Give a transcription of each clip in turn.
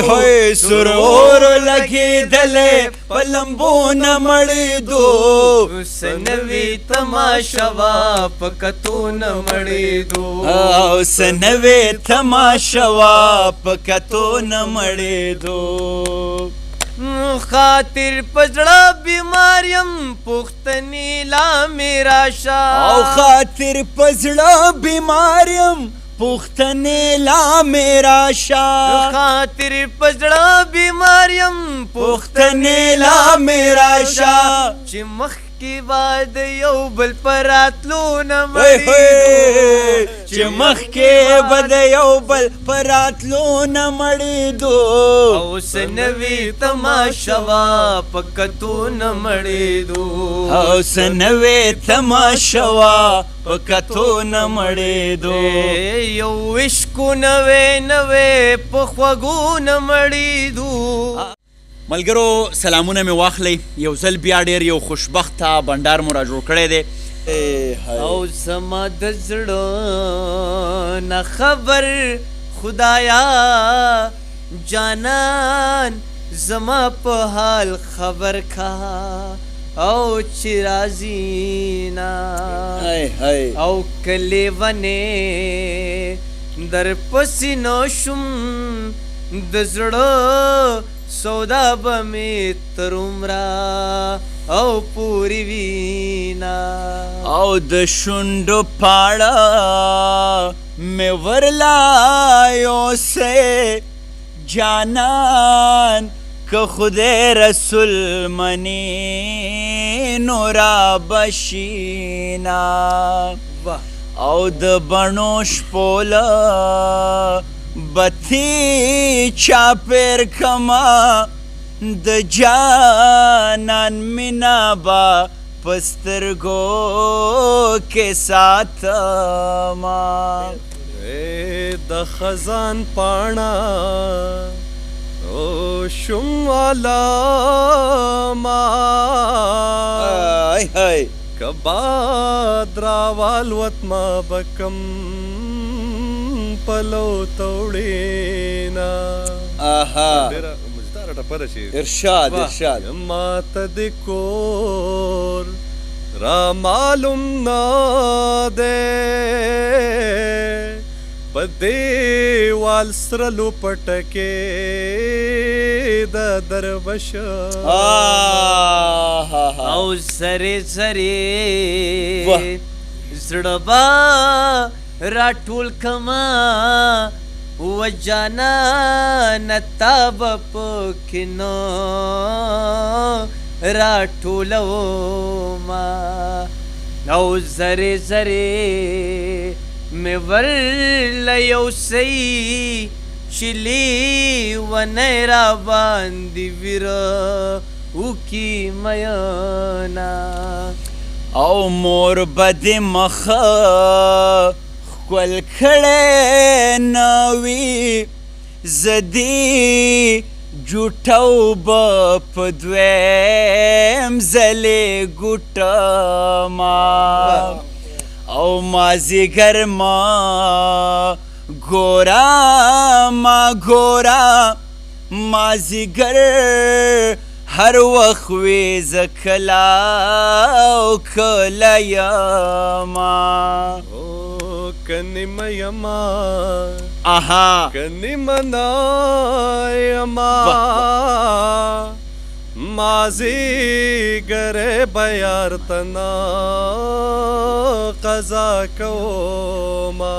होय सुरोर लगेदले पलंबो न मड़ेदो सनवी तमाशवा पकतो न मड़ेदो सनवे तमाशवा पकतो न मड़ेदो खातिर पजड़ा बीमारियम पुख्तनी ला मेरा शाह खातिर पजड़ा बीमारियम पुख्तने ला मेरा शाह खातिर पजड़ा बीमारियम पुख्तने ला मेरा शाह चिमख की बाद यौ बल परातलो न मड़ेदो चिमख के बद यौ बल परातलो न मड़ेदो सनवी तमाशवा पकतो न मड़ेदो सनवे तमाशवा पकतो न मड़ेदो यौ इश्को नवे नवे पख्वगो न मड़ेदो ملګرو سلامونه مې واخلئ یو ځل بیا ډېر یو خوشبخته بنډار مو را جوړ کړی دی او زما د زړه نه خبر خدایا جانان زما په حال خبر کا او چې راځي نه او کلی ونې در پسې نو شم د زړه سودا بمی ترومرا او پوری وینا او د شونډو پاړه مې ورلایو سے جانان که خدای رسول منی نورا بشینا او د بڼو شپوله بتی چاپیر کما د جانان مینا با پسترگو کے ساتھ ما د خزان پانا او شم والا ما کبا دراوال وطما بکم پلو توڑینا مجدار ٹپر شي ارشاد ارشاد ما تد کور را معلوم نا دے پدے وال سرلو پٹکے دا دروش او سرے سرے زڑبا راټول کما و جانا نتاب پکنو راټولو ما او زره زره می ورل یو سی چلی و نیرا باندې ویرا او کی میانا او مور بد مخ کول کړه نوی زدی جوټو په دویم زلې ګوټه ما او مازیګر ما ګورا ما ګورا مازیګر هر وخت وې زکلا او کلا یما کنی میما آها کنی منا یما مازی گرے بیار تنا قضا کو ما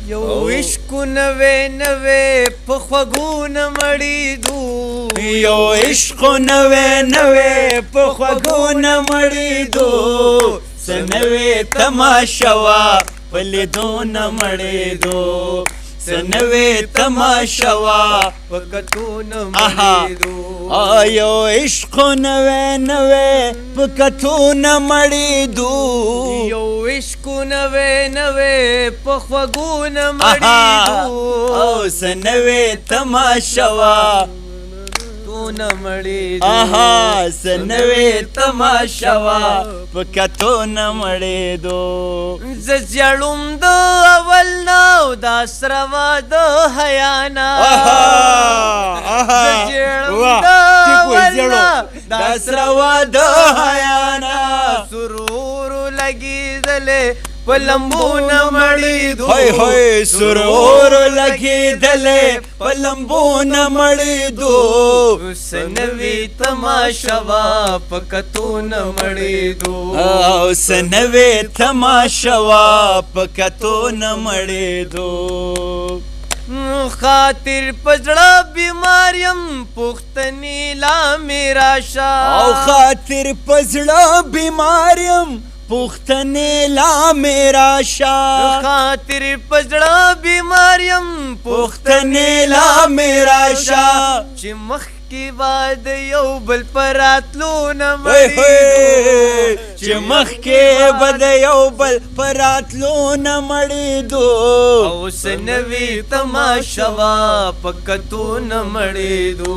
یو عشق نوے نوے پخوگون مڑی دو یو عشق نوے نوے پخوگون مڑی دو سنوے تماشوا پلیدون مڑی دو سنوے تماشوا پکتون مڑی دو آیو عشق نوے نوے پکتون مڑی دو یو عشق نوے نوے پخوگون مڑی دو او سنوے تماشوا न मड़े आहा सनवे तमाशवा पकतो न मड़े दो जजड़ुम दो अवल नौ दासरवा दो हयाना راسروا د حیانا سرور لګېدلې په لمبو نه مړېدو هی هی سرور لګېدلې په لمبو نه مړېدو اوس نوې تماشه وه په کتو نه مړېدو اوس نوې تماشه وه په کتو نه مړېدو خاطر پزړه بیماریم پختنی لا میرا شا او خاطر پزړه بیماریم پختنې لا میرا شاه خاطر پزړه بیماریم پختنې لا میرا شاه چې مخکې بعد یو بل پراتلو نه وای وای چې مخکې به د یو بل پراتلو نه مړېدو اوس نوې تماشه وه په کتو نه مړېدو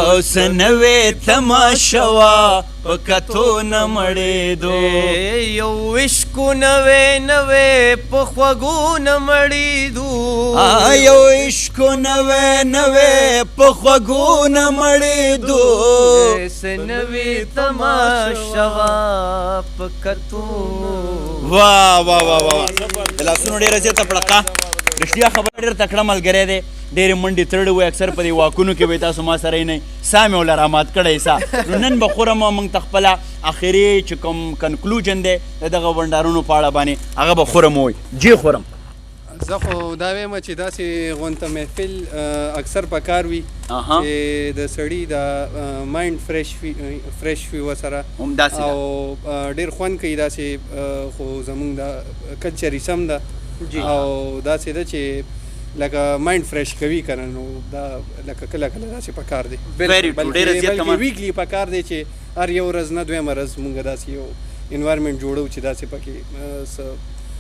اوس نوې تماشه وه په کتو نه مړېدو یو عشقو نوې نوې په خوږو نه مړېدو یو عشقو نوې نوې په خوږو نه مړېدو نوې تماشه وه په کتو واه واه واه واه د لاسونو ډېره زیاته پړقه رښتیا خبره ډېر تکړه ملګری دی ډېرې منډې تړلې وای اکثر په دې واکونو کې به یې تاسو ما سره یې نه ساه مې وله رامات کړی سا نو نن به خورم موږ ته خپله اخري چې کوم کنکلوجن دی د دغه بنډارونو په اړه باندې هغه به خورم ووایي جی خورم زه خو دا وایم چې داسې غونته محفل اکثر په کار وي اها چې د سړي د مایند فرش وي ورسره همداسې او ډېر خوند کوي داسې خو زموږ د کلچریزم ده او داسې ده چې لکه مایند فرش کوي که نه نو دا لکه کله کله داسې په کار دی بلکې ویکلی په کار دی چې هر یو ورځ نه دویمه ورځ مونږ داسې یو انوایرمنټ جوړو چې داسې پکې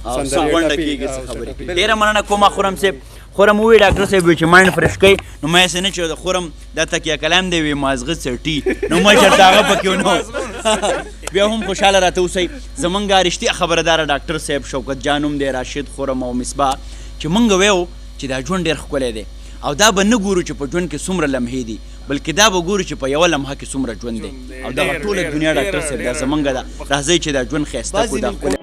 غونډه کېږي څه خبرې کوي ډېره مننه کومه خورم صاحب خورم ووایي ډاکټر صاحب وایي چې مایند فرش کوي نو ما هسې نه چې د خورم دا تکیه کلام دی وي مازغه څټي نو ما چېرته هغه پکې ونه بیا هم خوشحاله راته اوسئ زمونږ رښتیا خبرداره ډاکټر صاحب شوکت جان هم دی راشد خورم او مصباح چې مونږ ویو چې دا ژوند ډېر ښکلی دی او دا به نه ګورو چې په ژوند کې څومره لمحې دي بلکې دا به ګورو چې په یوه لمحه کې څومره ژوند دی او دغه ټوله دنیا ډاکټر صاحب دا زمونږ ده راځئ چې دا ژوند ښایسته کړو دا ښکلی